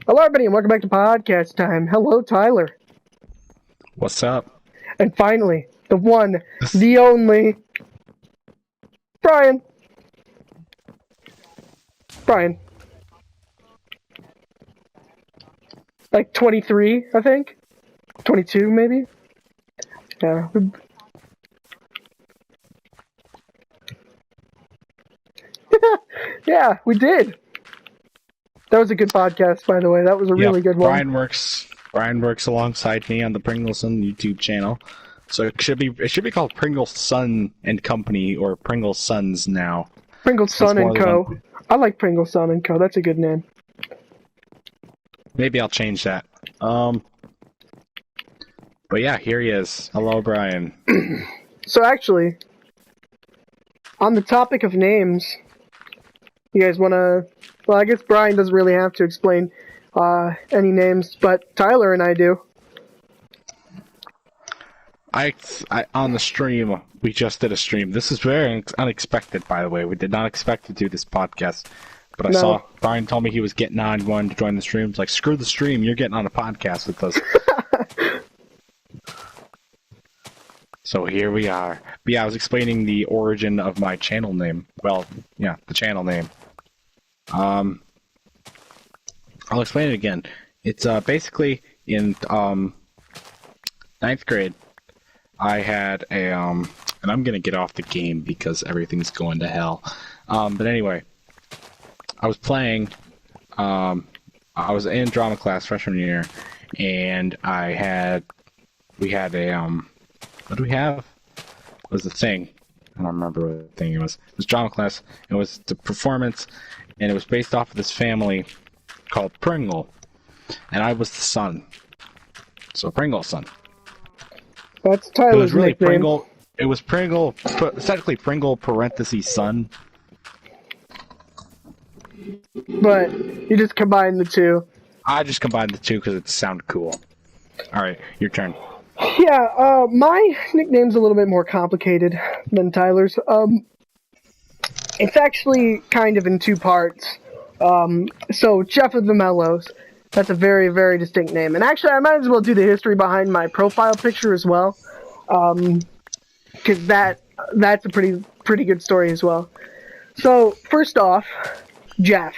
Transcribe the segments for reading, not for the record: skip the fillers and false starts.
Hello, everybody, and welcome back to podcast time. Hello, Tyler. What's up? And finally, the one, the only, Brian. Brian. Like 23, I think? 22, maybe? Yeah. Yeah, we did. That was a good podcast, by the way. That was a really good one. Brian works alongside me on the Pringleson YouTube channel. So it should be called Pringleson and Company or Pringle Sons now. Pringleson Co. I like Pringleson Co. That's a good name. Maybe I'll change that. But yeah, here he is. Hello, Brian. So actually, on the topic of names, you guys want to... Well, I guess Brian doesn't really have to explain any names, but Tyler and I do. I on the stream, we just did a stream. This is very unexpected, by the way. We did not expect to do this podcast. But I saw Brian told me he was getting on, wanting to join the stream. It's like, screw the stream, you're getting on a podcast with us. So here we are. But yeah, I was explaining the origin of my channel name. Well, yeah, the channel name. I'll explain it again. It's basically in 9th grade. I had a and I'm gonna get off the game because everything's going to hell. But anyway, I was playing. I was in drama class freshman year, and we had a what do we have? It was the thing. I don't remember what the thing it was. It was drama class. It was the performance, and it was based off of this family called Pringle, and I was the son. So Pringleson. That's Tyler's It was really nickname. Pringle. It was Pringle, technically Pringle parentheses son. But you just combine the two. I just combined the two because it sounded cool. Alright, your turn. Yeah, my nickname's a little bit more complicated than Tyler's. It's actually kind of in two parts. So Jeff of the Mellows. That's a very, very distinct name. And actually, I might as well do the history behind my profile picture as well. Because that's a pretty good story as well. So, first off, Jeff.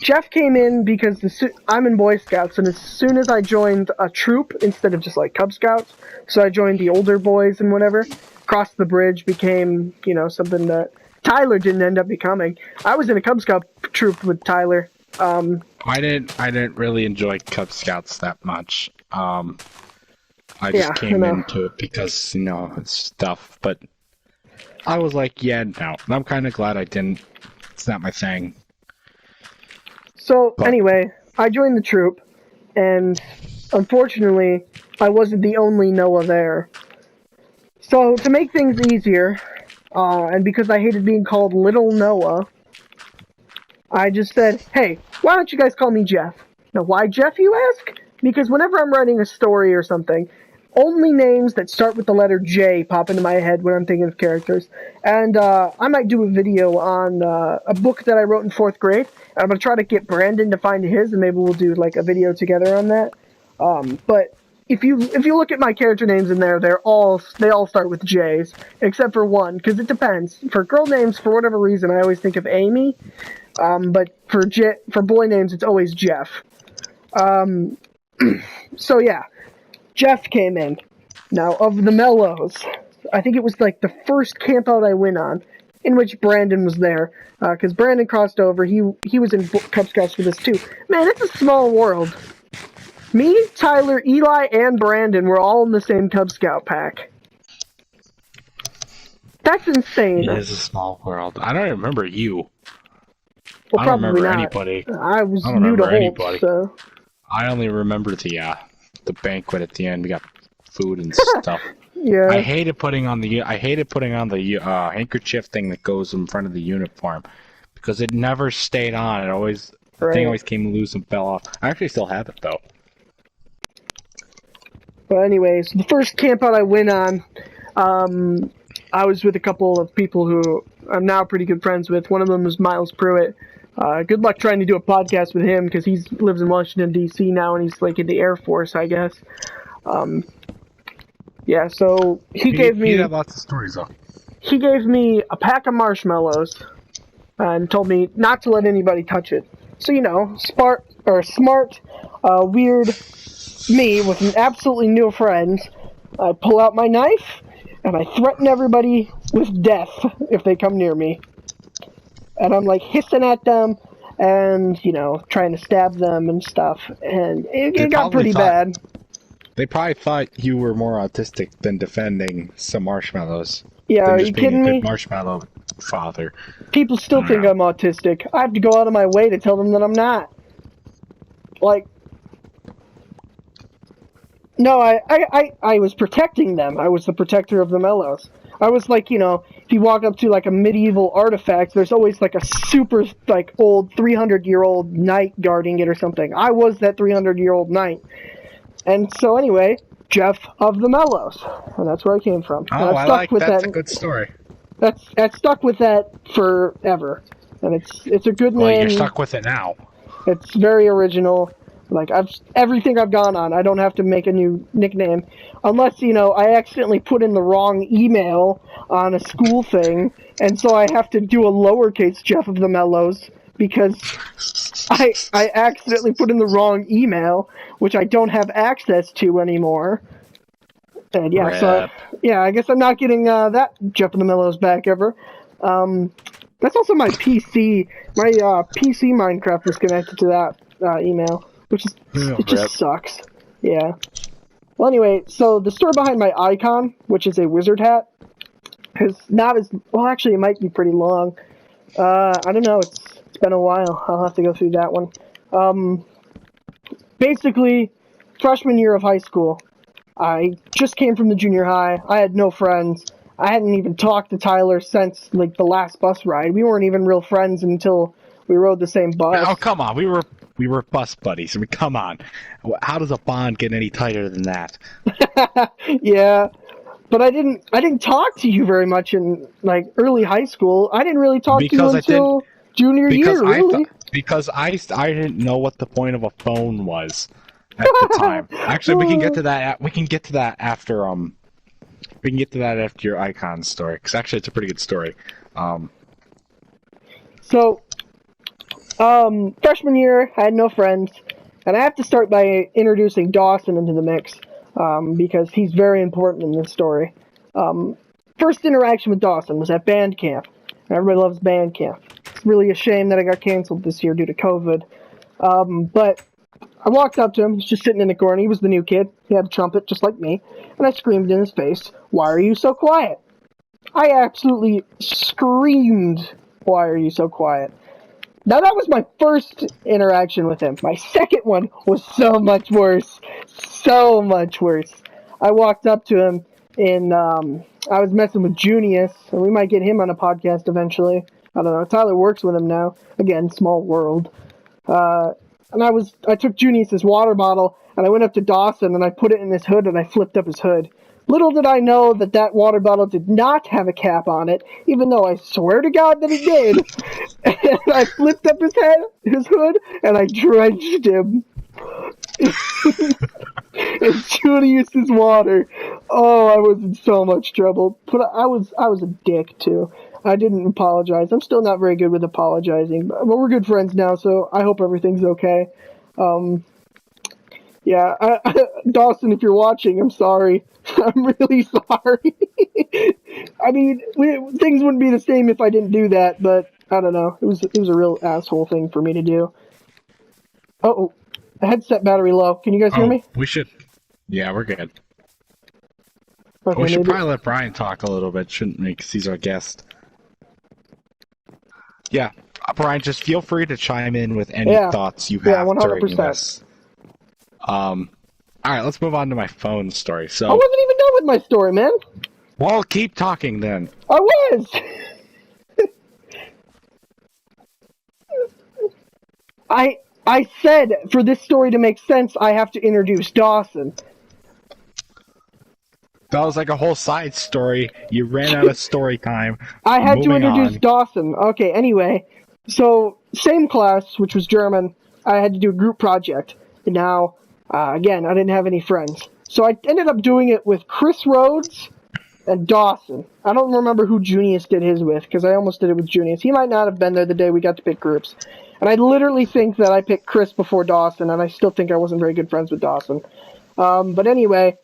Jeff came in because I'm in Boy Scouts, and as soon as I joined a troop, instead of just like Cub Scouts, so I joined the older boys and whatever, crossed the bridge, became, something that Tyler didn't end up becoming. I was in a Cub Scout troop with Tyler. I didn't really enjoy Cub Scouts that much. I just came into it because, it's stuff, but I was like, yeah, no. And I'm kind of glad I didn't. It's not my thing. So, anyway, I joined the troop, and unfortunately, I wasn't the only Noah there. So, to make things easier, and because I hated being called Little Noah, I just said, hey, why don't you guys call me Jeff? Now, why Jeff, you ask? Because whenever I'm writing a story or something, only names that start with the letter J pop into my head when I'm thinking of characters. And I might do a video on a book that I wrote in 4th grade. I'm going to try to get Brandon to find his, and maybe we'll do like a video together on that. But if you look at my character names in there, they all start with J's, except for one, because it depends. For girl names, for whatever reason, I always think of Amy. But for boy names, it's always Jeff. So yeah, Jeff came in. Now, of the Mellows, I think it was like the first campout I went on, in which Brandon was there, because Brandon crossed over. He was in Cub Scouts with us too. Man, it's a small world. Me, Tyler, Eli, and Brandon were all in the same Cub Scout pack. That's insane. It is a small world. I don't remember you. Well, I don't remember not. anybody. I was new to Holt, so... I only remember the banquet at the end. We got food and stuff. Yeah. I hated putting on the handkerchief thing that goes in front of the uniform because it never stayed on. The thing always came loose and fell off. I actually still have it though. But anyways, the first campout I went on, I was with a couple of people who I'm now pretty good friends with. One of them was Miles Pruitt. Good luck trying to do a podcast with him because he lives in Washington D.C. now and he's like in the Air Force, I guess. Yeah, so he gave me. He had lots of stories though. He gave me a pack of marshmallows and told me not to let anybody touch it. So smart, weird me with an absolutely new friend. I pull out my knife and I threaten everybody with death if they come near me. And I'm like hissing at them and, trying to stab them and stuff. And it got pretty bad. They probably thought you were more autistic than defending some marshmallows. Yeah, are you kidding me? Marshmallow father. People still think I'm autistic. I have to go out of my way to tell them that I'm not. Like, no, I was protecting them. I was the protector of the mellows. I was like, if you walk up to like a medieval artifact, there's always like a super like old 300-year-old knight guarding it or something. I was that 300-year-old knight. And so anyway, Jeff of the Mellows, and that's where I came from. Oh, that's a good story. I stuck with that forever, and it's a good name. Well, you're stuck with it now. It's very original. Like everything I've gone on, I don't have to make a new nickname, unless I accidentally put in the wrong email on a school thing, and so I have to do a lowercase Jeff of the Mellows because I accidentally put in the wrong email, which I don't have access to anymore. And I guess I'm not getting that Jeff of the Mellows back ever. That's also my PC. My PC Minecraft is connected to that email, which is it just sucks. Yeah. Well, anyway, so the story behind my icon, which is a wizard hat, is not as well. Actually, it might be pretty long. I don't know. It's been a while. I'll have to go through that one. Basically, freshman year of high school, I just came from the junior high. I had no friends. I hadn't even talked to Tyler since like the last bus ride. We weren't even real friends until we rode the same bus. Oh, come on. We were bus buddies. I mean, come on. How does a bond get any tighter than that? Yeah. But I didn't talk to you very much in like early high school. I didn't really talk to you until junior year, really. Because I didn't know what the point of a phone was at the time. Actually, we can get to that. We can get to that after your icon story. Because actually, it's a pretty good story. So, freshman year, I had no friends, and I have to start by introducing Dawson into the mix. Because he's very important in this story. First interaction with Dawson was at band camp. Everybody loves band camp. It's really a shame that I got canceled this year due to COVID. But I walked up to him. He's just sitting in the corner. He was the new kid. He had a trumpet just like me. And I screamed in his face, "Why are you so quiet?" I absolutely screamed, "Why are you so quiet?" Now that was my first interaction with him. My second one was so much worse. So much worse. I walked up to him and I was messing with Junius, and we might get him on a podcast eventually. I don't know. Tyler works with him now. Again, small world. And I took Junius's water bottle and I went up to Dawson and I put it in his hood and I flipped up his hood. Little did I know that water bottle did not have a cap on it, even though I swear to God that it did. And I flipped up his hood, and I drenched him. And Junius's water. Oh, I was in so much trouble. But I was a dick too. I didn't apologize. I'm still not very good with apologizing, but we're good friends now, so I hope everything's okay. Yeah, Dawson, if you're watching, I'm sorry. I'm really sorry. I mean, things wouldn't be the same if I didn't do that, but I don't know. It was a real asshole thing for me to do. Oh, headset battery low. Can you guys hear me? We should. Yeah, we're good. Okay, we should probably let Brian talk a little bit, shouldn't we? Because he's our guest. Yeah, Brian, just feel free to chime in with any thoughts you have 100%. during this. All right, let's move on to my phone story. So I wasn't even done with my story, man. Well, keep talking then. I was. I said for this story to make sense, I have to introduce Dawson. That was like a whole side story. You ran out of story time. I had to introduce Dawson. Okay, anyway. So same class, which was German, I had to do a group project. And now, again, I didn't have any friends. So I ended up doing it with Chris Rhodes and Dawson. I don't remember who Junius did his with, because I almost did it with Junius. He might not have been there the day we got to pick groups. And I literally think that I picked Chris before Dawson, and I still think I wasn't very good friends with Dawson. But anyway,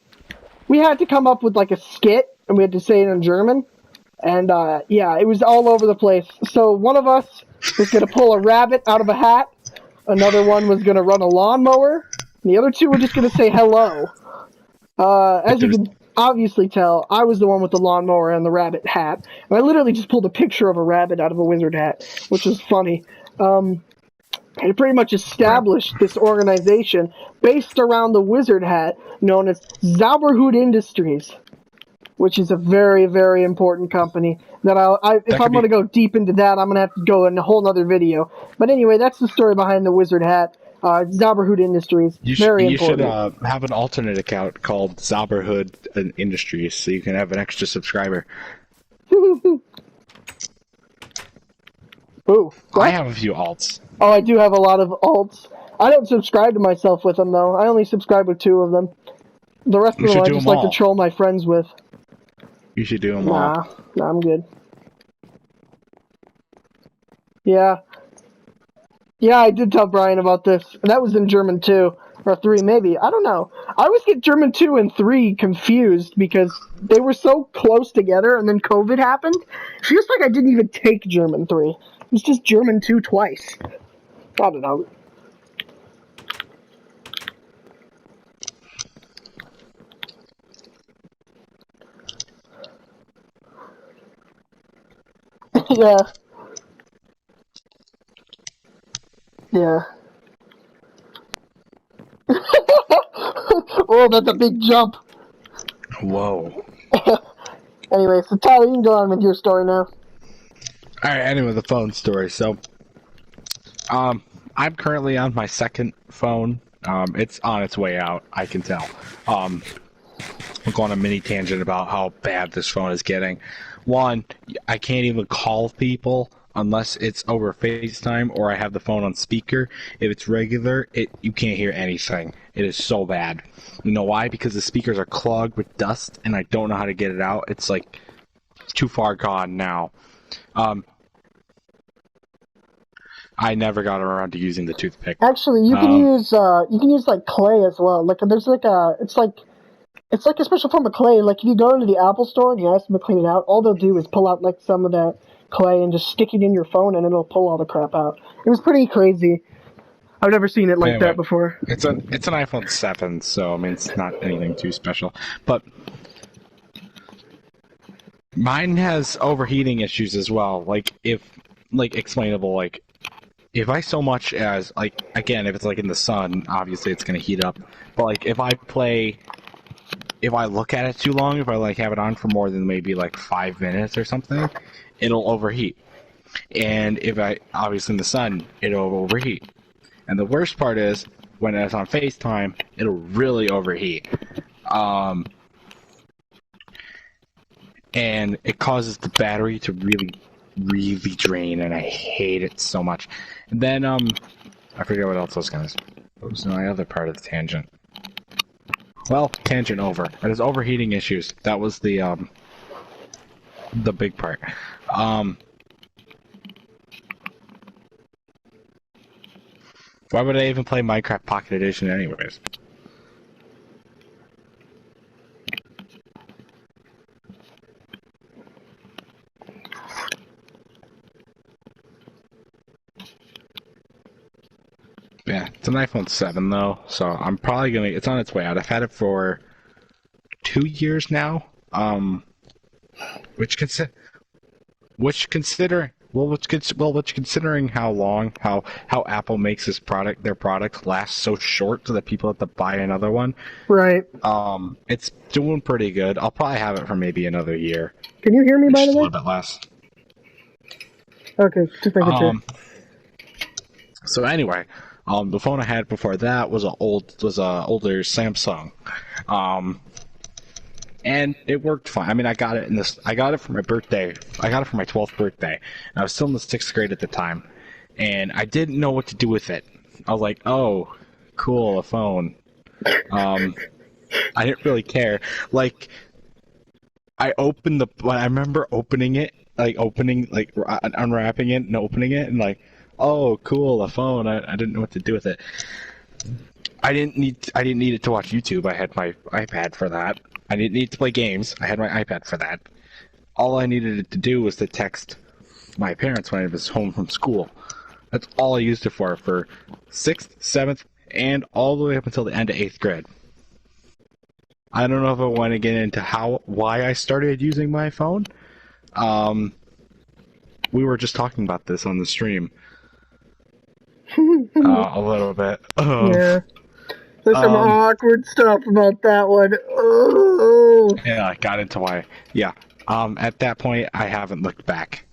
we had to come up with like a skit, and we had to say it in German. And yeah, it was all over the place. So one of us was going to pull a rabbit out of a hat. Another one was going to run a lawnmower. And the other two were just going to say hello. As you can obviously tell, I was the one with the lawnmower and the rabbit hat. And I literally just pulled a picture of a rabbit out of a wizard hat, which was funny. It pretty much established this organization based around the wizard hat known as Zauberhut Industries, which is a very, very important company. That if I'm going to go deep into that, I'm going to have to go in a whole other video. But anyway, that's the story behind the wizard hat. Zauberhut Industries. Very important. You should have an alternate account called Zauberhut Industries so you can have an extra subscriber. Ooh, what? I have a few alts. Oh, I do have a lot of alts. I don't subscribe to myself with them, though. I only subscribe with 2 of them. The rest of them I just like to troll my friends with. You should do them all. Nah, I'm good. Yeah. Yeah, I did tell Brian about this. And that was in German 2. Or 3, maybe. I don't know. I always get German 2 and 3 confused because they were so close together and then COVID happened. It feels like I didn't even take German 3. It was just German 2 twice. I don't know. Yeah. Yeah. Oh, that's a big jump. Whoa. Anyway, so Tyler, you can go on with your story now. Alright, anyway, the phone story. So, I'm currently on my second phone. It's on its way out, I can tell. I'm going on a mini tangent about how bad this phone is getting. One, I can't even call people unless it's over FaceTime or I have the phone on speaker. If it's regular, you can't hear anything. It is so bad. You know why? Because the speakers are clogged with dust and I don't know how to get it out. It's like too far gone now. I never got around to using the toothpick. Actually, you can use like clay as well. Like there's like it's like a special form of clay. Like if you go into the Apple store and you ask them to clean it out, all they'll do is pull out like some of that clay and just stick it in your phone and it'll pull all the crap out. It was pretty crazy. I've never seen it like that before. It's an iPhone 7, so I mean it's not anything too special. But mine has overheating issues as well. Explainable, if I so much as, again, if it's in the sun, obviously it's gonna heat up. But if I look at it too long, if I have it on for more than maybe 5 minutes or something, it'll overheat. And if obviously in the sun, it'll overheat. And the worst part is, when it's on FaceTime, it'll really overheat. And it causes the battery to really, really drain, and I hate it so much. And then, I forget what else I was gonna say. What was my other part of the tangent? Well, tangent over. It has overheating issues. That was the big part. Why would I even play Minecraft Pocket Edition anyways? Yeah, it's an iPhone 7 though, so I'm probably gonna. It's on its way out. I've had it for 2 years now. Considering how Apple makes their product last so short, so that people have to buy another one. Right. It's doing pretty good. I'll probably have it for maybe another year. Can you hear me, by the way? A little bit less. Okay, just making sure. So anyway. The phone I had before that was a older Samsung, and it worked fine. I mean, I got it for my birthday. I got it for my 12th birthday, and I was still in the 6th grade at the time. and I didn't know what to do with it. I was like, oh, cool, a phone. I didn't really care. Like, I remember opening it, unwrapping it and opening it, and like, oh, cool, a phone. I didn't know what to do with it. I didn't need it to watch YouTube. I had my iPad for that. I didn't need to play games. I had my iPad for that. All I needed it to do was to text my parents when I was home from school. That's all I used it for 6th, 7th, and all the way up until the end of 8th grade. I don't know if I want to get into why I started using my phone. We were just talking about this on the stream a little bit. Yeah. There's some awkward stuff about that one. Oh. Yeah, I got into why. Yeah. At that point, I haven't looked back.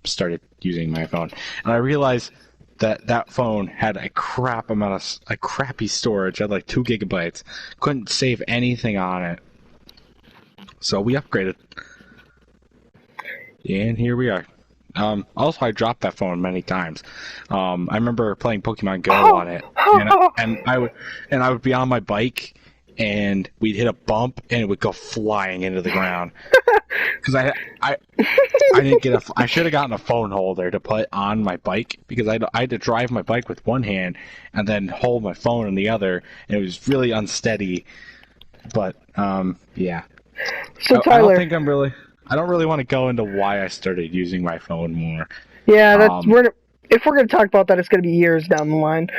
Started using my phone, and I realized that phone had a crappy storage. Had like 2 gigabytes. Couldn't save anything on it. So we upgraded, and here we are. Also, I dropped that phone many times. I remember playing Pokemon Go on it, and I would be on my bike, and we'd hit a bump, and it would go flying into the ground. Because I didn't get I should have gotten a phone holder to put on my bike, because I had to drive my bike with one hand and then hold my phone in the other, and it was really unsteady. But yeah. So Tyler, I don't really want to go into why I started using my phone more. Yeah, if we're gonna talk about that, it's gonna be years down the line.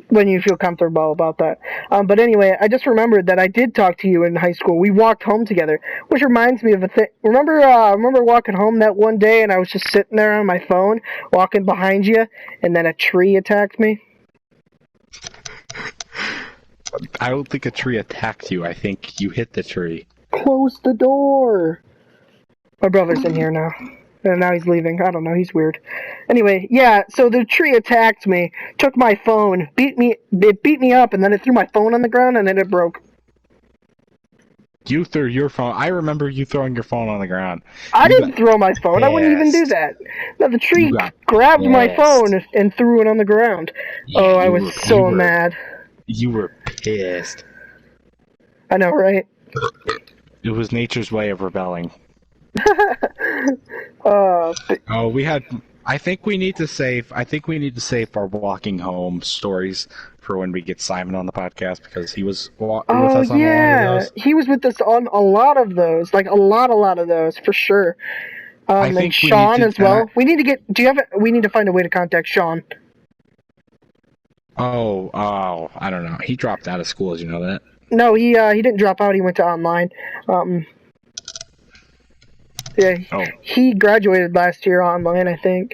When you feel comfortable about that. But anyway, I just remembered that I did talk to you in high school. We walked home together, which reminds me of a thing. Remember walking home that one day, and I was just sitting there on my phone, walking behind you, and then a tree attacked me? I don't think a tree attacked you. I think you hit the tree. Close the door. My brother's in here now. And now he's leaving. I don't know. He's weird. Anyway, yeah, so the tree attacked me, took my phone, it beat me up, and then it threw my phone on the ground, and then it broke. You threw your phone. I remember you throwing your phone on the ground. I didn't throw my phone. Pissed. I wouldn't even do that. No, the tree grabbed my phone and threw it on the ground. Yeah, I was so mad. You were pissed. I know, right? It was nature's way of rebelling. I think we need to save our walking home stories for when we get Simon on the podcast, because he was with us on a lot of those. He was with us on a lot of those, like a lot of those for sure. And Sean as well. We need to find a way to contact Sean. Oh, I don't know. He dropped out of school. Did you know that? No, he didn't drop out. He went to online. Yeah, he graduated last year online, I think.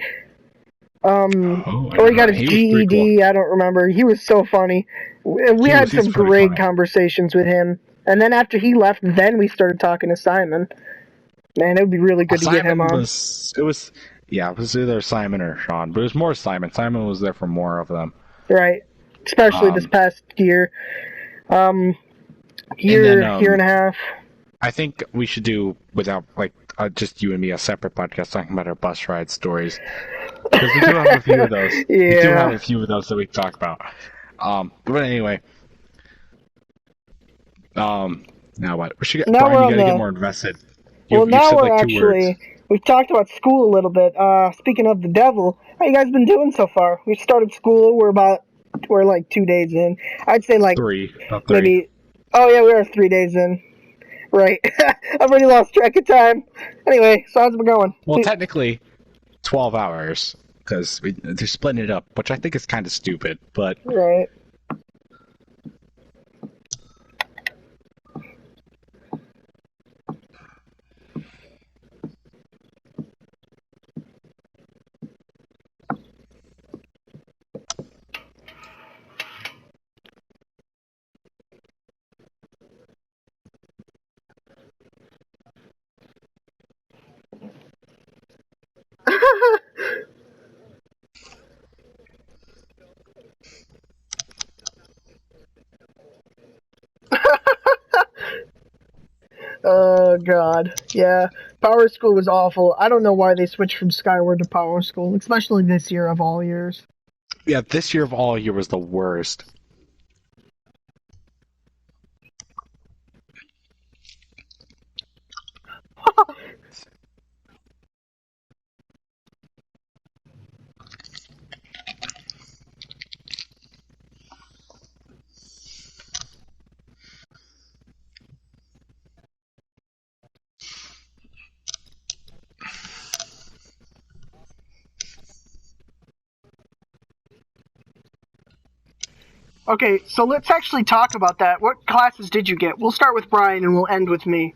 Or he got his GED, cool. I don't remember. He was so funny. We had some great conversations with him. And then after he left, then we started talking to Simon. Man, it would be really good to get him on. It was either Simon or Sean, but it was more Simon. Simon was there for more of them. Right. Especially this past year. Year and a half. I think we should do, without just you and me, a separate podcast talking about our bus ride stories, because we do have a few of those. Yeah. We do have a few of those that we talk about. But anyway, now what? Brian, you gotta get more invested. We've talked about school a little bit. Speaking of the devil, how you guys been doing so far? We started school. We're like 2 days in. I'd say like three. Maybe. Oh yeah, we are 3 days in. Right. I've already lost track of time. Anyway, so how's it been going? Well, technically, 12 hours, because they're splitting it up, which I think is kind of stupid, but... Right. Oh God, yeah. Power School was awful. I don't know why they switched from Skyward to Power School, especially this year of all years. Yeah, this year of all year was the worst. Okay, so let's actually talk about that. What classes did you get? We'll start with Brian and we'll end with me.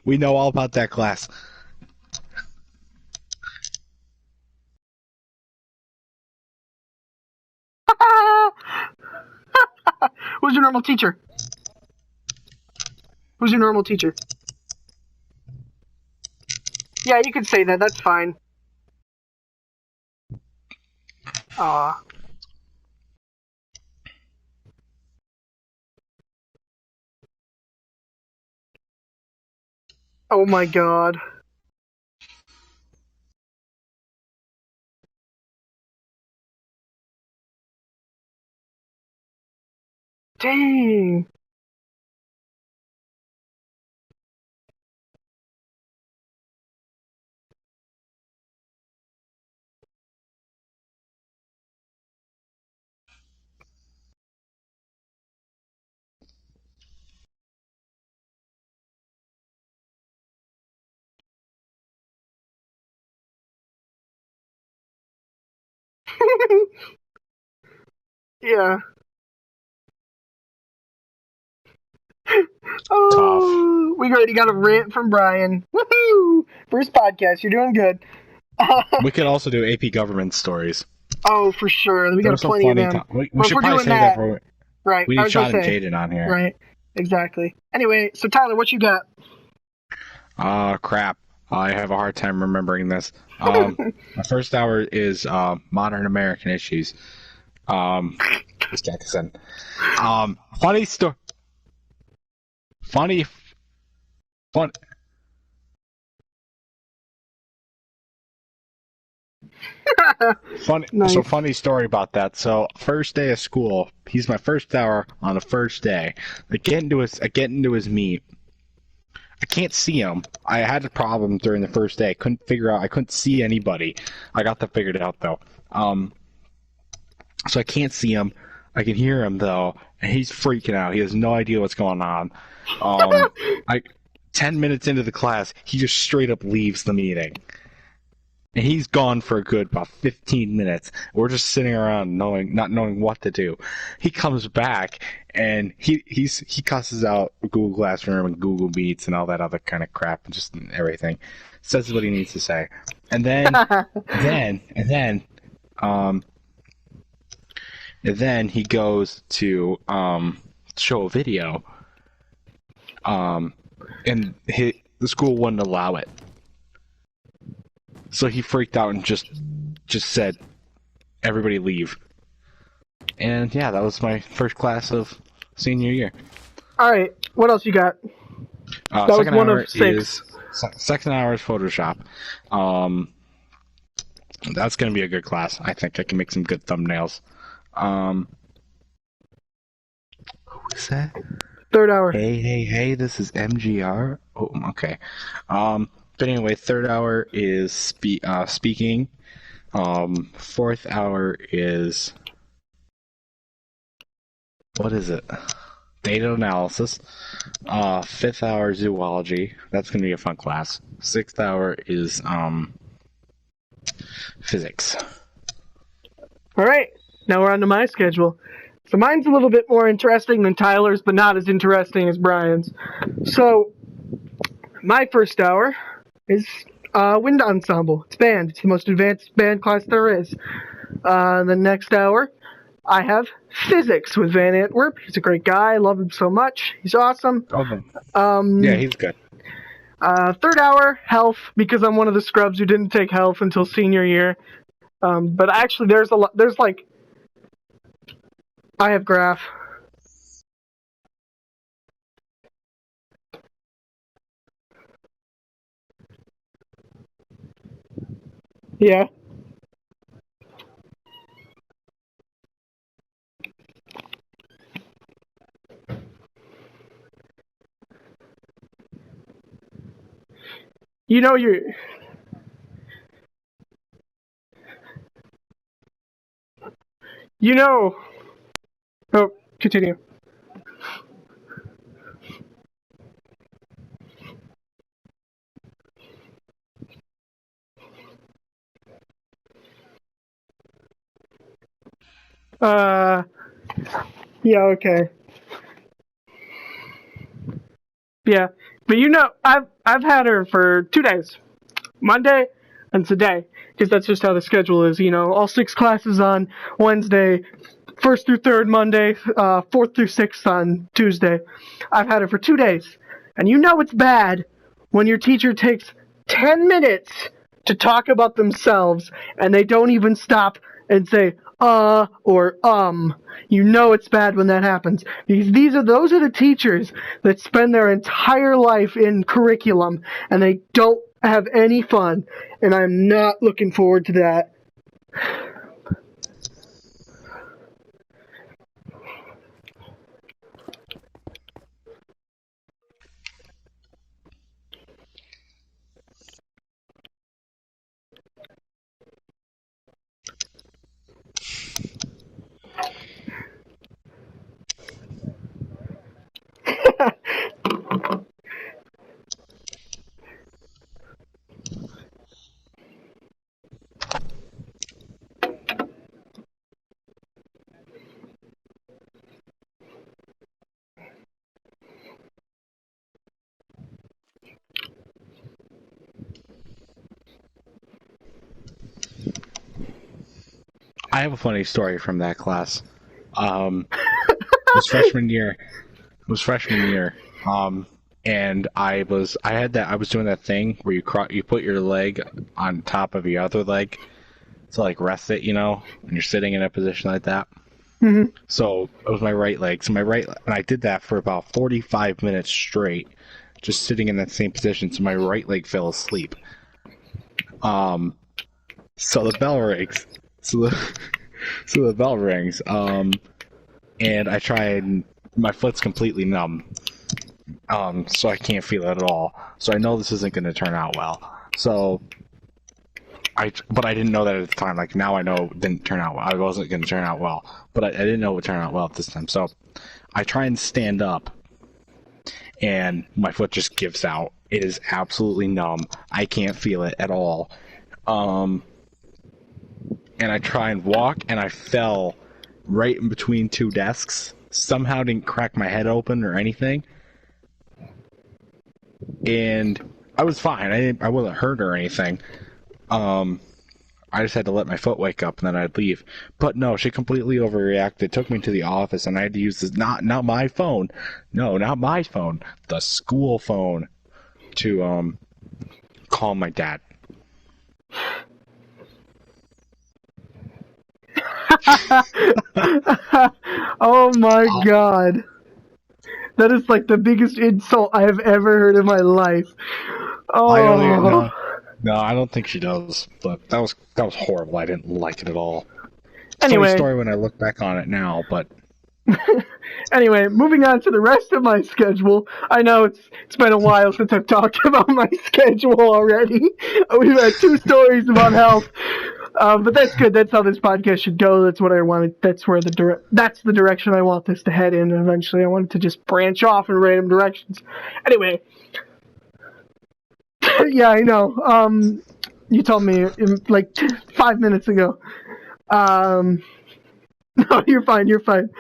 We know all about that class. Who's your normal teacher? Who's your normal teacher? Yeah, you could say that. That's fine. Aw. Oh my god. Dang. Yeah. Oh, Tough. we already got a rant from Brian. Woohoo! First podcast. You're doing good. We could also do AP government stories. Oh, for sure. We There got were some plenty of funny. them. We Well, if should we're probably doing say that for. right. We I need was gonna Sean and say, Jaden on here. right. Exactly. Anyway, so Tyler, what you got? Crap. I have a hard time remembering this. My first hour is modern American issues. This Jackson. Funny story. Funny. Fun. Funny. Nice. So funny story about that. So first day of school, he's my first hour on the first day. I get into his meet. I can't see him. I had a problem during the first day. I couldn't see anybody. I got that figured out though. So I can't see him. I can hear him though, and he's freaking out. He has no idea what's going on. 10 minutes into the class, he just straight up leaves the meeting. And he's gone for a good about 15 minutes. We're just sitting around not knowing what to do. He comes back and he cusses out Google Classroom and Google Meets and all that other kind of crap and just everything. Says what he needs to say. And then he goes to show a video. And the school wouldn't allow it. So he freaked out and just said, "Everybody leave." And yeah, that was my first class of senior year. All right. What else you got? That was one of 6. Second hour is Photoshop. That's gonna be a good class. I think I can make some good thumbnails. Who is that? Third hour. Hey, this is MGR. Oh, okay. But anyway, third hour is speaking. Fourth hour is... What is it? Data analysis. Fifth hour, zoology. That's going to be a fun class. Sixth hour is physics. All right. Now we're on to my schedule. So mine's a little bit more interesting than Tyler's, but not as interesting as Brian's. So my first hour is wind ensemble. It's band. It's the most advanced band class there is. The next hour I have physics with Van Antwerp. He's a great guy. I love him so much. He's awesome. Okay. Yeah, he's good. Third hour, health, because I'm one of the scrubs who didn't take health until senior year. But actually, there's like, I have graph. Yeah. You know oh, continue. Yeah, okay. Yeah, but I've had her for 2 days, Monday and today, because that's just how the schedule is. All 6 classes on Wednesday, first through third Monday, fourth through sixth on Tuesday. I've had her for 2 days, and it's bad when your teacher takes 10 minutes to talk about themselves, and they don't even stop and say or it's bad when that happens, because those are the teachers that spend their entire life in curriculum and they don't have any fun, and I'm not looking forward to that. I have a funny story from that class. It was freshman year. And I was doing that thing where you put your leg on top of your other leg to like rest it, when you're sitting in a position like that. Mm-hmm. So it was my right leg. And I did that for about 45 minutes straight, just sitting in that same position. So my right leg fell asleep. So the bell rings. So the bell rings. And I try and my foot's completely numb. So I can't feel it at all. So I know this isn't going to turn out well. But I didn't know that at the time. Like, now I know it didn't turn out well. I wasn't going to turn out well. But I didn't know it would turn out well at this time. So I try and stand up, and my foot just gives out. It is absolutely numb. I can't feel it at all. And I try and walk, and I fell right in between 2 desks. Somehow didn't crack my head open or anything. And I was fine. I wasn't hurt or anything. I just had to let my foot wake up and then I'd leave. But no, she completely overreacted. Took me to the office and I had to use this not my phone. No, not my phone. The school phone to call my dad. Oh my god. That is like the biggest insult I have ever heard in my life. Oh. I don't even know. No, I don't think she does. But that was horrible. I didn't like it at all. Anyway. Funny story when I look back on it now, but anyway, moving on to the rest of my schedule. I know it's been a while since I've talked about my schedule already. We've had 2 stories about health. But that's good. That's how this podcast should go. That's what I wanted. That's the direction I want this to head in. And eventually, I want it to just branch off in random directions. Anyway, yeah, I know. You told me like 5 minutes ago. No, you're fine. You're fine.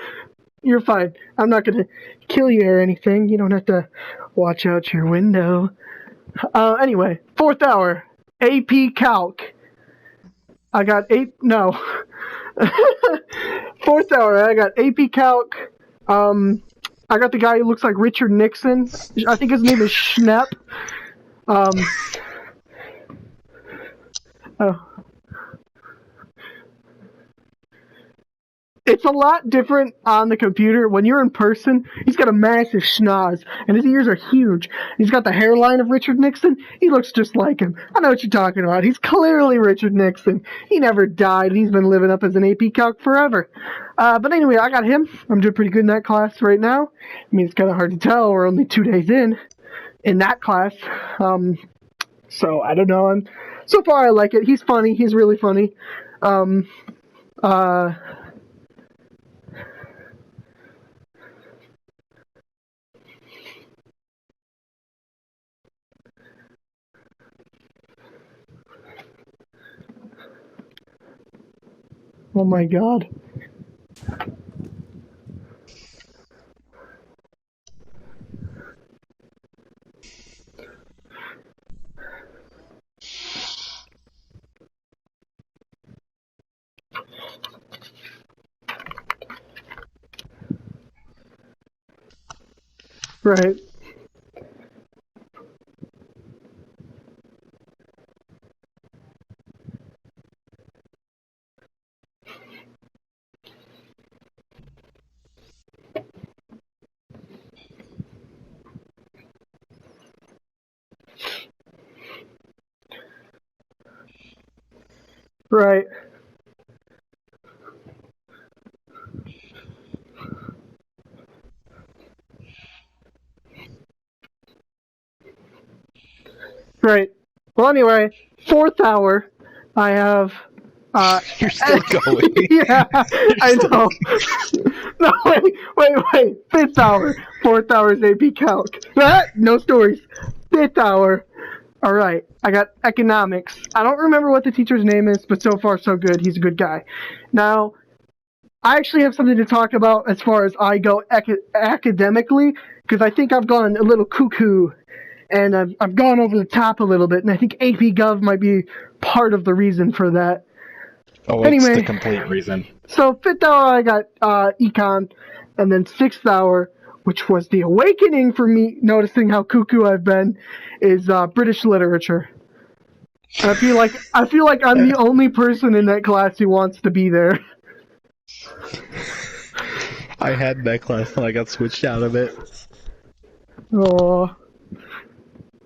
I'm not gonna kill you or anything. You don't have to watch out your window. Anyway, 4th hour, AP Calc. I got 8. No. Fourth hour, I got AP Calc. I got the guy who looks like Richard Nixon. I think his name is Schnepp. Oh. It's a lot different on the computer. When you're in person, he's got a massive schnoz, and his ears are huge. He's got the hairline of Richard Nixon. He looks just like him. I know what you're talking about. He's clearly Richard Nixon. He never died. He's been living up as an AP Calc forever. But anyway, I got him. I'm doing pretty good in that class right now. I mean, it's kind of hard to tell. We're only 2 days in that class. So, I don't know. So far, I like it. He's funny. He's really funny. Oh my god. Right. Right. Right. Well, anyway, fourth hour, I have. You're still going. Yeah, I know. No, wait. Fifth hour. Fourth hour is AP Calc. No stories. Fifth hour. All right. I got economics. I don't remember what the teacher's name is, but so far so good. He's a good guy. Now, I actually have something to talk about as far as I go academically, because I think I've gone a little cuckoo, and I've gone over the top a little bit, and I think AP Gov might be part of the reason for that. Oh, Anyway, it's the complete reason. So fifth hour, I got econ, and then sixth hour, which was the awakening for me, noticing how cuckoo I've been, is British literature. I feel like I'm the only person in that class who wants to be there. I had that class and I got switched out of it. Oh.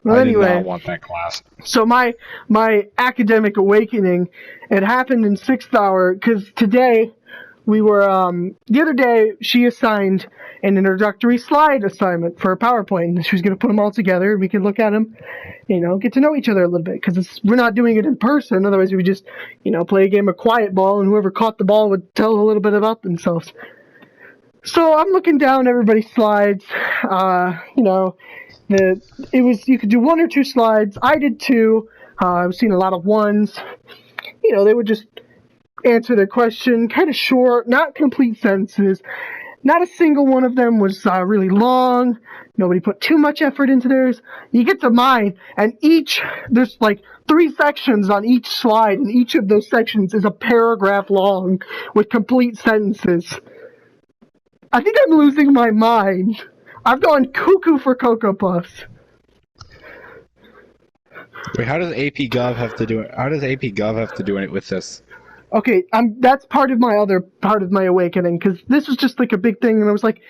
Well, I anyway, did not want that class. So my academic awakening, it happened in sixth hour, because today we were, the other day she assigned an introductory slide assignment for a PowerPoint, and she was going to put them all together, and we could look at them, get to know each other a little bit, because we're not doing it in person, otherwise we would just, play a game of quiet ball, and whoever caught the ball would tell a little bit about themselves. So I'm looking down everybody's slides, you could do 1 or 2 slides. I did 2. I was seeing a lot of 1s. They would just answer their question, kind of short, not complete sentences. Not a single one of them was really long. Nobody put too much effort into theirs. You get to mine, and there's like 3 sections on each slide, and each of those sections is a paragraph long with complete sentences. I think I'm losing my mind. I've gone cuckoo for Cocoa Puffs. Wait, how does AP Gov have to do it? How does AP Gov have to do it with this? Okay, that's part of my awakening, because this was just like a big thing, and I was like,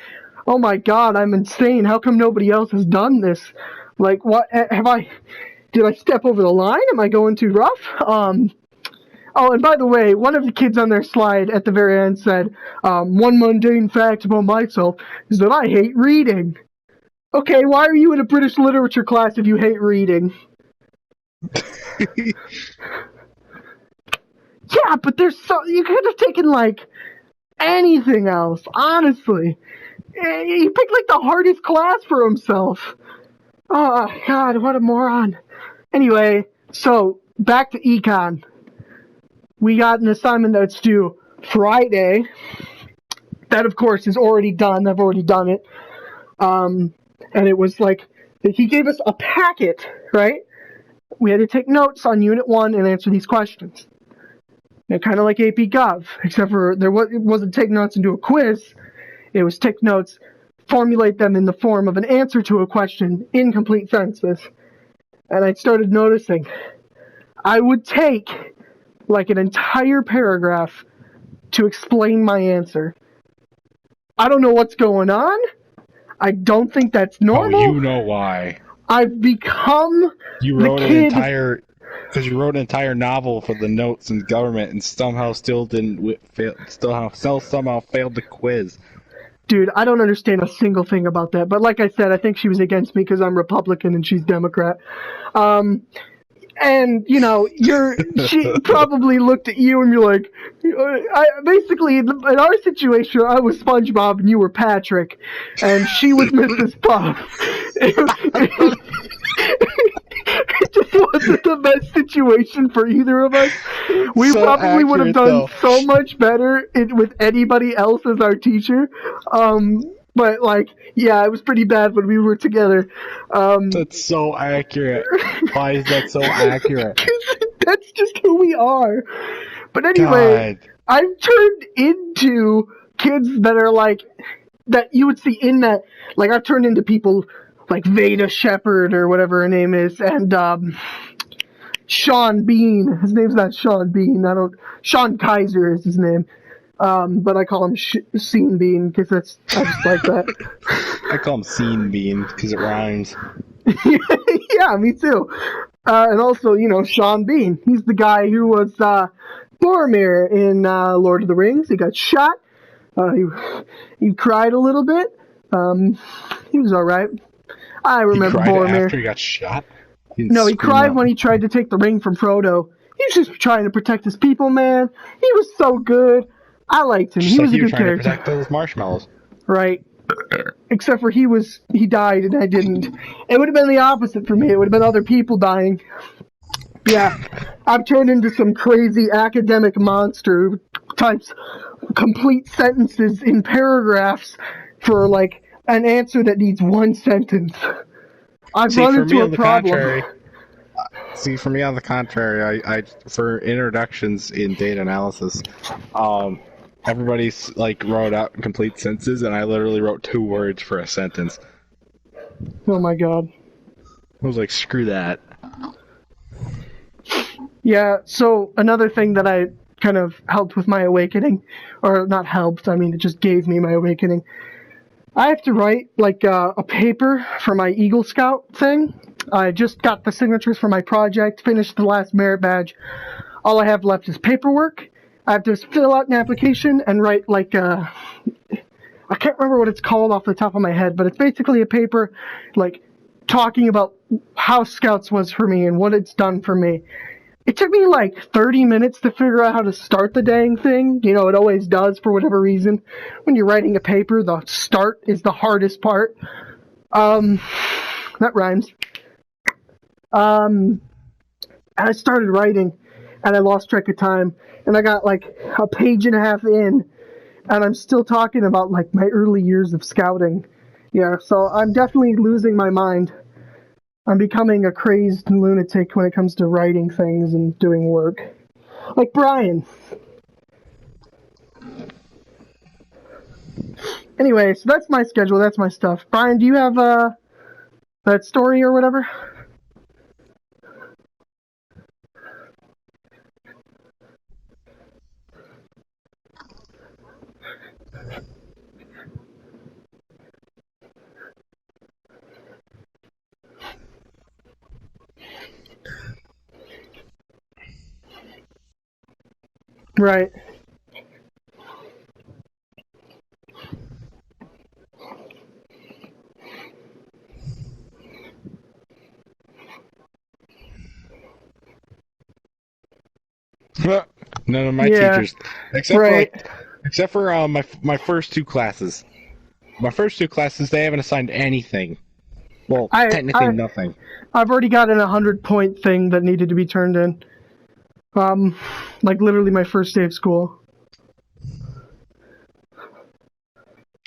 oh my god, I'm insane. How come nobody else has done this? Like, what did I step over the line? Am I going too rough? Oh, and by the way, one of the kids on their slide at the very end said, one mundane fact about myself is that I hate reading. Okay, why are you in a British literature class if you hate reading? Yeah, but you could have taken, anything else, honestly. He picked, the hardest class for himself. Oh, God, what a moron. Anyway, so, back to econ. We got an assignment that's due Friday. That, of course, is already done. I've already done it. And it was he gave us a packet, right? We had to take notes on Unit 1 and answer these questions. kind of like AP Gov, except for it wasn't take notes and do a quiz. It was take notes, formulate them in the form of an answer to a question in complete sentences. And I started noticing I would take like an entire paragraph to explain my answer. I don't know what's going on. I don't think that's normal. Oh, you know why. I've become You wrote an entire... Because you wrote an entire novel for the notes in government and somehow still didn't fail, somehow failed the quiz. Dude, I don't understand a single thing about that. But like I said, I think she was against me because I'm Republican and she's Democrat. And, you know, she probably looked at you and you're like, basically, in our situation, I was SpongeBob and you were Patrick, and she was Mrs. Puff. It just wasn't the best situation for either of us. We so probably would have done so much better with anybody else as our teacher. But, like, yeah, it was pretty bad when we were together. That's so accurate. Why is that so accurate? That's just who we are. But anyway, God. I've turned into kids that are like, that you would see in that, like, I've turned into people like Veda Shepard or whatever her name is, and Sean Bean. His name's not Sean Bean. Sean Kaiser is his name. But I call him Scene Bean because I just like that. I call him Scene Bean because it rhymes. Yeah, me too. And also, you know, Sean Bean. He's the guy who was Boromir in Lord of the Rings. He got shot. He cried a little bit. He was all right. I remember Boromir. After he got shot? No, he cried when he tried to take the ring from Frodo. He was just trying to protect his people, man. He was so good. I liked him. He was a good character. To protect those marshmallows. Right. Except for he died and I didn't. It would have been the opposite for me. It would have been other people dying. Yeah. I've turned into some crazy academic monster who types complete sentences in paragraphs for like an answer that needs one sentence. I've run into a problem. See, for me, on the contrary, I for introductions in data analysis, everybody's like wrote out complete sentences, and I literally wrote 2 words for a sentence. Oh my god! I was like, screw that. Yeah. So another thing that I kind of helped with my awakening, or not helped, I mean, it just gave me my awakening. I have to write like a paper for my Eagle Scout thing. I just got the signatures for my project, finished the last merit badge. All I have left is paperwork. I have to fill out an application and write like I can't remember what it's called off the top of my head, but it's basically a paper like talking about how Scouts was for me and what it's done for me. It took me like 30 minutes to figure out how to start the dang thing. You know, it always does for whatever reason. When you're writing a paper, the start is the hardest part. That rhymes. And I started writing, and I lost track of time, and I got like a page and a half in, and I'm still talking about like my early years of scouting. Yeah, so I'm definitely losing my mind. I'm becoming a crazed lunatic when it comes to writing things and doing work. Like Brian. Anyway, so that's my schedule, that's my stuff. Brian, do you have that story or whatever? Right. None of my teachers, except for my first 2 classes. My first 2 classes, they haven't assigned anything. Well, technically nothing. I've already gotten a 100-point thing that needed to be turned in. Like literally my first day of school.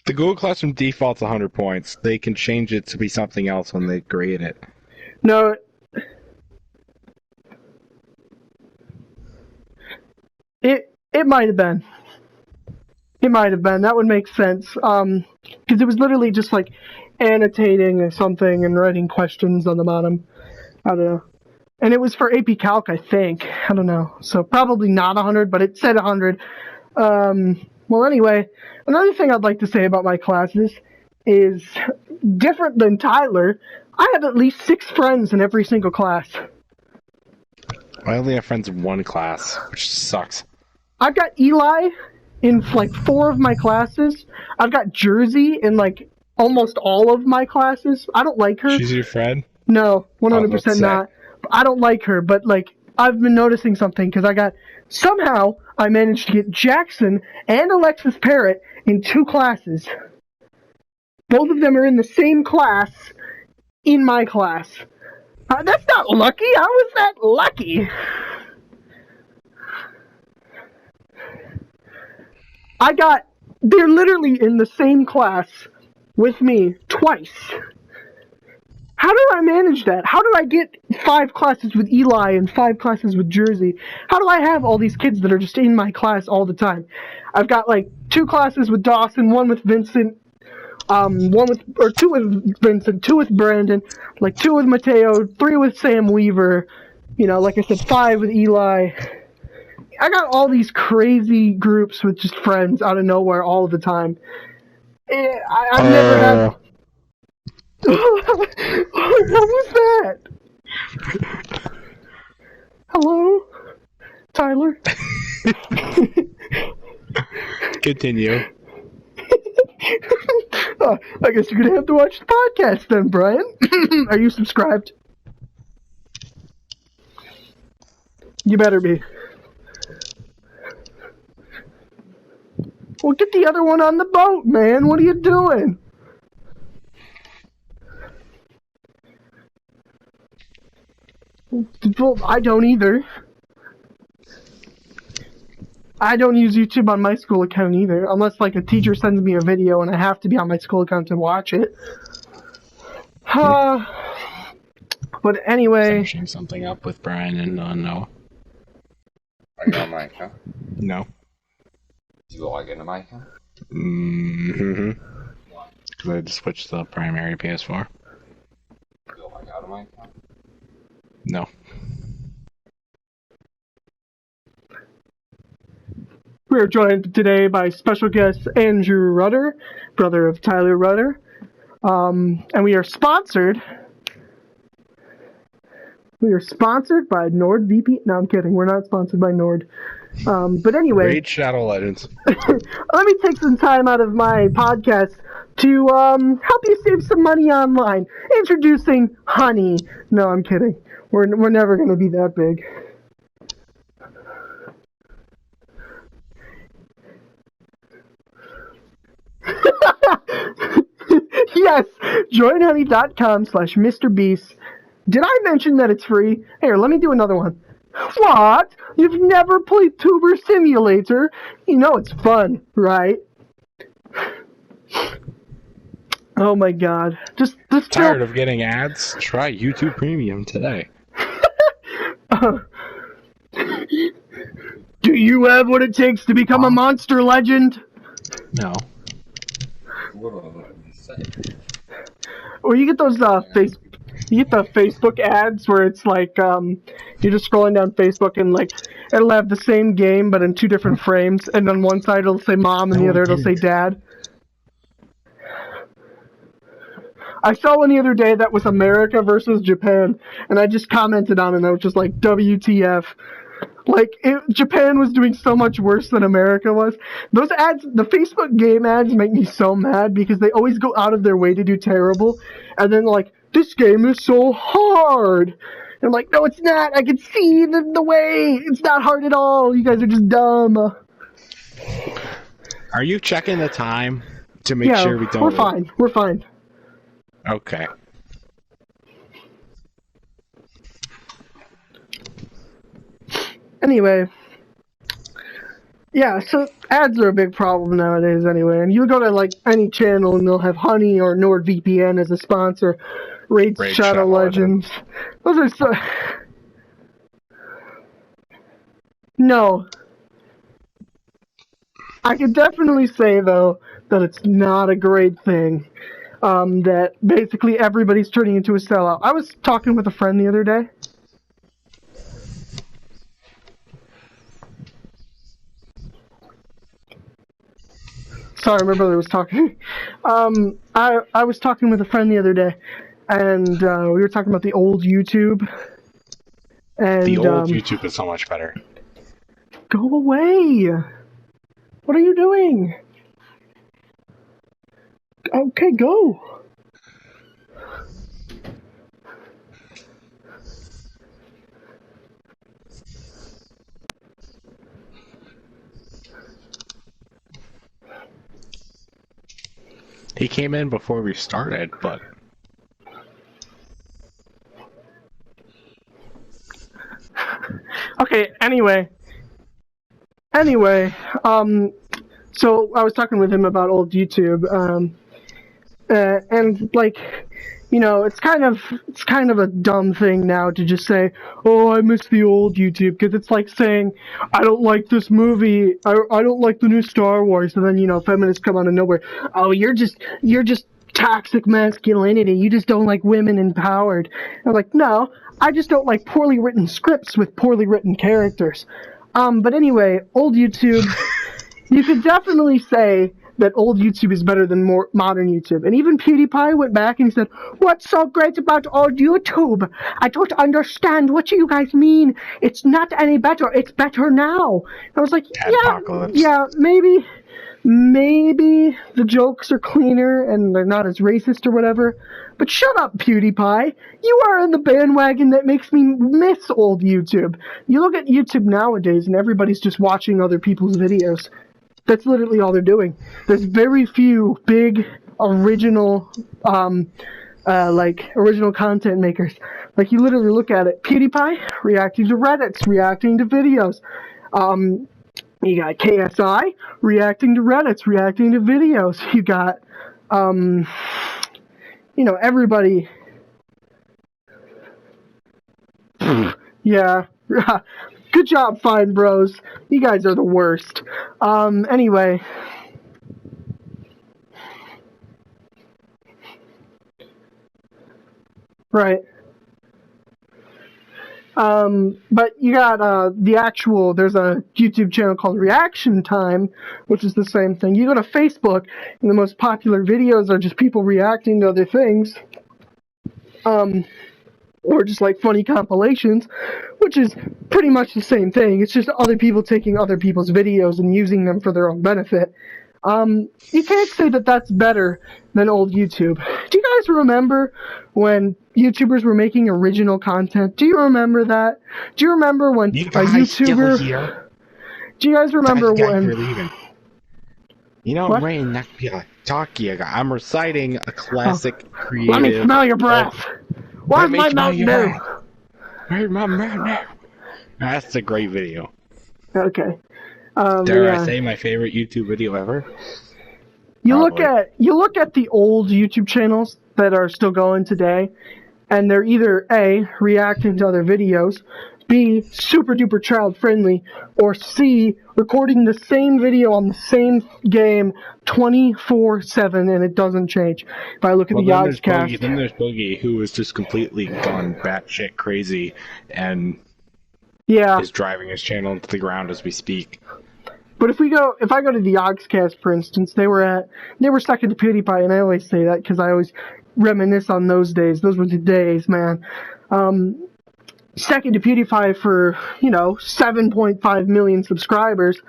The Google Classroom defaults 100 points. They can change it to be something else when they grade it. No. It might have been. It might have been. That would make sense. Because it was literally just like annotating or something and writing questions on the bottom. I don't know. And it was for AP Calc, I think. I don't know. So probably not 100, but it said 100. Well, anyway, another thing I'd like to say about my classes is different than Tyler. I have at least 6 friends in every single class. I only have friends in one class, which sucks. I've got Eli in like 4 of my classes. I've got Jersey in like almost all of my classes. I don't like her. She's your friend? No, 100% not. I don't like her, but like I've been noticing something because somehow I managed to get Jackson and Alexis Parrott in 2 classes. Both of them are in the same class in my class. That's not lucky. How is that lucky? They're literally in the same class with me twice. How do I manage that? How do I get 5 classes with Eli and 5 classes with Jersey? How do I have all these kids that are just in my class all the time? I've got like 2 classes with Dawson, 1 with Vincent, 2 with Vincent, 2 with Brandon, like 2 with Mateo, 3 with Sam Weaver, like I said, 5 with Eli. I got all these crazy groups with just friends out of nowhere all the time. I've never had... What was that? Hello? Tyler? Continue. I guess you're gonna have to watch the podcast then, Brian. Are you subscribed? You better be. Well, get the other one on the boat, man. What are you doing? Well, I don't either. I don't use YouTube on my school account either, unless like a teacher sends me a video and I have to be on my school account to watch it. But anyway... Finishing something up with Brian and Noah. Are you on my account? No. Did you log into my account? Mm-hmm. Because I just switched the primary PS4. Did you log out of my account? No. We are joined today by special guest Andrew Rudder, brother of Tyler Rudder. And we are sponsored by NordVPN. No, I'm kidding. We're not sponsored by Nord. But anyway. Raid Shadow Legends. Let me take some time out of my podcast to help you save some money online. Introducing Honey. No, I'm kidding. We're never going to be that big. Yes, joinhoney.com/MrBeast. Did I mention that it's free? Here, let me do another one. What? You've never played Tuber Simulator? You know it's fun, right? Oh my god. Just Tired of getting ads? Try YouTube Premium today. Do you have what it takes to become a monster legend? No. Or you get those you get the Facebook ads where it's like you're just scrolling down Facebook and like it'll have the same game but in 2 different frames, and on one side it'll say mom and the other it'll say dad. I saw one the other day that was America versus Japan, and I just commented on it and I was just like, WTF. Like, Japan was doing so much worse than America was. Those ads, the Facebook game ads make me so mad because they always go out of their way to do terrible. And then, like, this game is so hard. And I'm like, no, it's not. I can see the way. It's not hard at all. You guys are just dumb. Are you checking the time to make sure we don't... we're fine. We're fine. Okay. Anyway, yeah, so ads are a big problem nowadays anyway, and you go to like any channel and they'll have Honey or NordVPN as a sponsor, Raid Shadow Legends. Those are so... No. I can definitely say, though, that it's not a great thing. That basically everybody's turning into a sellout. I was talking with a friend the other day. Sorry, my brother was talking. I was talking with a friend the other day, and we were talking about the old YouTube. And The old YouTube is so much better. go away! What are you doing? Okay, go. He came in before we started, but Okay, anyway, so I was talking with him about old YouTube, and like, you know, it's kind of a dumb thing now to just say, oh, I miss the old YouTube, because it's like saying, I don't like this movie, I don't like the new Star Wars, and then, you know, feminists come out of nowhere, oh, you're just toxic masculinity, you just don't like women empowered. I'm like, no, I just don't like poorly written scripts with poorly written characters. But anyway, old YouTube, you could definitely say that old YouTube is better than more modern YouTube. And even PewDiePie went back and he said, what's so great about old YouTube? I don't understand what you guys mean. It's not any better. It's better now. And I was like, yeah, maybe the jokes are cleaner and they're not as racist or whatever. But shut up, PewDiePie. You are in the bandwagon that makes me miss old YouTube. You look at YouTube nowadays and everybody's just watching other people's videos. That's literally all they're doing. There's very few big original original content makers. Like, you literally look at it, PewDiePie reacting to Reddits, reacting to videos. You got KSI reacting to Reddits, reacting to videos. You got everybody. Yeah. Good job, Fine Bros. You guys are the worst. Anyway. Right. But you got, there's a YouTube channel called Reaction Time, which is the same thing. You go to Facebook, and the most popular videos are just people reacting to other things. Or just like funny compilations, which is pretty much the same thing. It's just other people taking other people's videos and using them for their own benefit. You can't say that that's better than old YouTube. Do you guys remember when YouTubers were making original content? Do you remember that? Do you remember when a YouTuber... Still here? Do you guys remember when... You know, Rain, I'm reciting a classic creative... Let me smell your breath! Why is my mouth new? That's a great video. Okay. Dare I say my favorite YouTube video ever? You look at the old YouTube channels that are still going today, and they're either A, reacting to other videos, B, super duper child friendly, or C, recording the same video on the same game 24/7 and it doesn't change. If I look at the Yogscast, then there's Boogie, who is just completely gone batshit crazy and is driving his channel into the ground as we speak. But if I go to the Yogscast, for instance, they were second to PewDiePie, and I always say that because I always reminisce on those days. Those were the days, man. Second to PewDiePie for 7.5 million subscribers,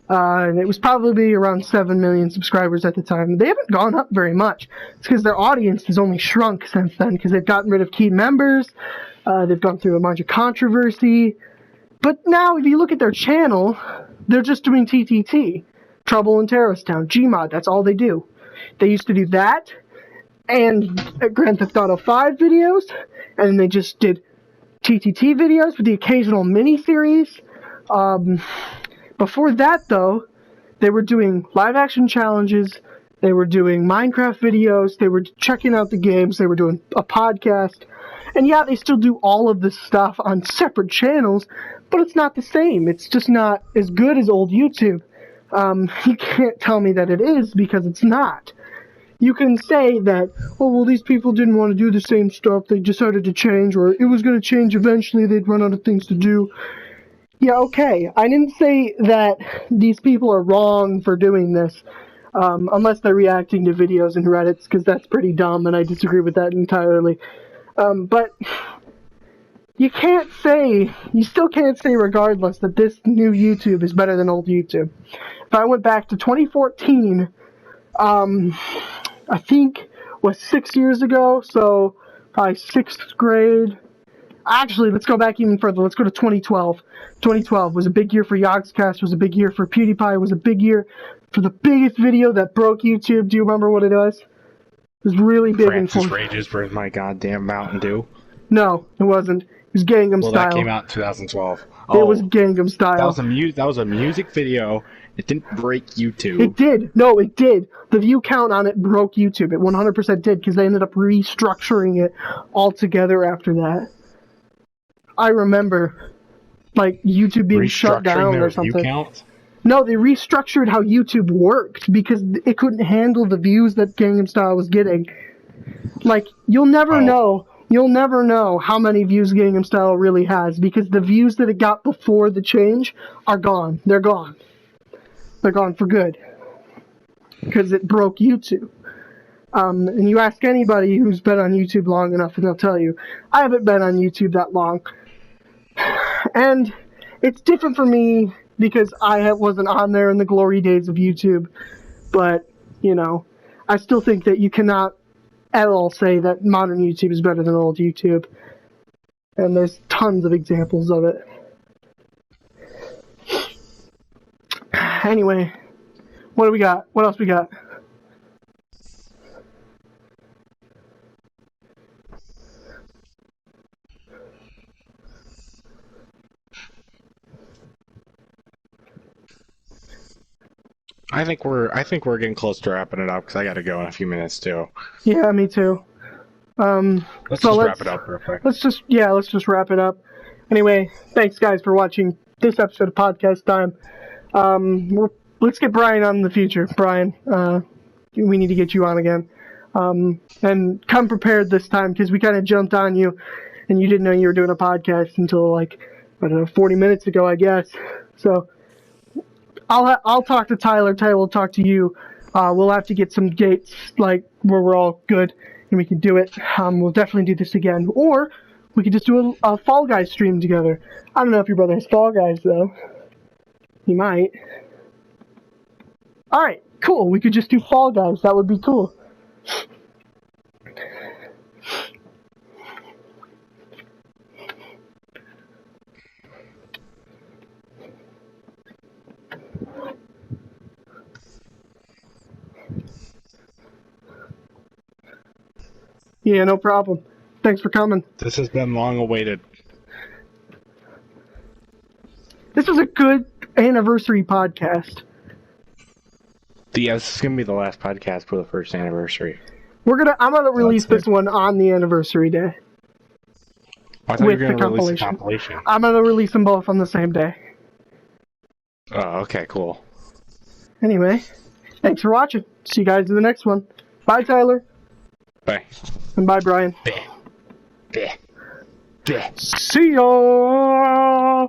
and it was probably around 7 million subscribers at the time. They haven't gone up very much. It's because their audience has only shrunk since then, because they've gotten rid of key members. They've gone through a bunch of controversy. But now, if you look at their channel, they're just doing TTT, Trouble in Terrorist Town, Gmod. That's all they do. They used to do that and Grand Theft Auto 5 videos, and they just did TTT videos with the occasional mini-series. Before that, though, they were doing live-action challenges, they were doing Minecraft videos, they were checking out the games, they were doing a podcast. And yeah, they still do all of this stuff on separate channels, but it's not the same. It's just not as good as old YouTube. You can't tell me that it is, because it's not. You can say that, oh, well, these people didn't want to do the same stuff, they decided to change, or it was going to change eventually, they'd run out of things to do. Yeah, okay. I didn't say that these people are wrong for doing this, unless they're reacting to videos and Reddits, because that's pretty dumb, and I disagree with that entirely. But you still can't say regardless that this new YouTube is better than old YouTube. If I went back to 2014, I think was 6 years ago, so probably 6th grade. Actually, let's go back even further. Let's go to 2012. 2012 was a big year for Yogscast, was a big year for PewDiePie, was a big year for the biggest video that broke YouTube. Do you remember what it was? It was really big. Francis Rages for my goddamn Mountain Dew. No, it wasn't. It was Gangnam Style. Well, that came out in 2012. It was Gangnam Style. That was a music video. It didn't break YouTube. It did. No, it did. The view count on it broke YouTube. It 100% did, because they ended up restructuring it altogether after that. I remember, like, YouTube being shut down or something. View count? No, they restructured how YouTube worked, because it couldn't handle the views that Gangnam Style was getting. Like, you'll never know how many views Gangnam Style really has, because the views that it got before the change are gone. They're gone. They're gone for good. Because it broke YouTube. And you ask anybody who's been on YouTube long enough, and they'll tell you, I haven't been on YouTube that long. And it's different for me, because I wasn't on there in the glory days of YouTube. But, you know, I still think that you cannot at all say that modern YouTube is better than old YouTube. And there's tons of examples of it. Anyway, what do we got? What else we got? I think we're getting close to wrapping it up, because I got to go in a few minutes too. Yeah, me too. Let's wrap it up real quick. Let's just wrap it up. Anyway, thanks guys for watching this episode of Podcast Time. Let's get Brian on in the future. Brian, we need to get you on again. And come prepared this time, because we kind of jumped on you, and you didn't know you were doing a podcast until, like, I don't know, 40 minutes ago, I guess. So I'll talk to Tyler. Tyler will talk to you. We'll have to get some dates, like, where we're all good and we can do it. We'll definitely do this again. Or we could just do a Fall Guys stream together. I don't know if your brother has Fall Guys, though. He might. Alright, cool. We could just do Fall Guys. That would be cool. Yeah, no problem. Thanks for coming. This has been long awaited. This was a good anniversary podcast. Yeah, this is gonna be the last podcast for the first anniversary. I'm gonna release this one on the anniversary day. I thought you were gonna release a compilation. I'm gonna release them both on the same day. Oh, okay, cool. Anyway, thanks for watching. See you guys in the next one. Bye, Tyler. Bye. And bye, Brian. Bleh. Bleh. Bleh. See ya!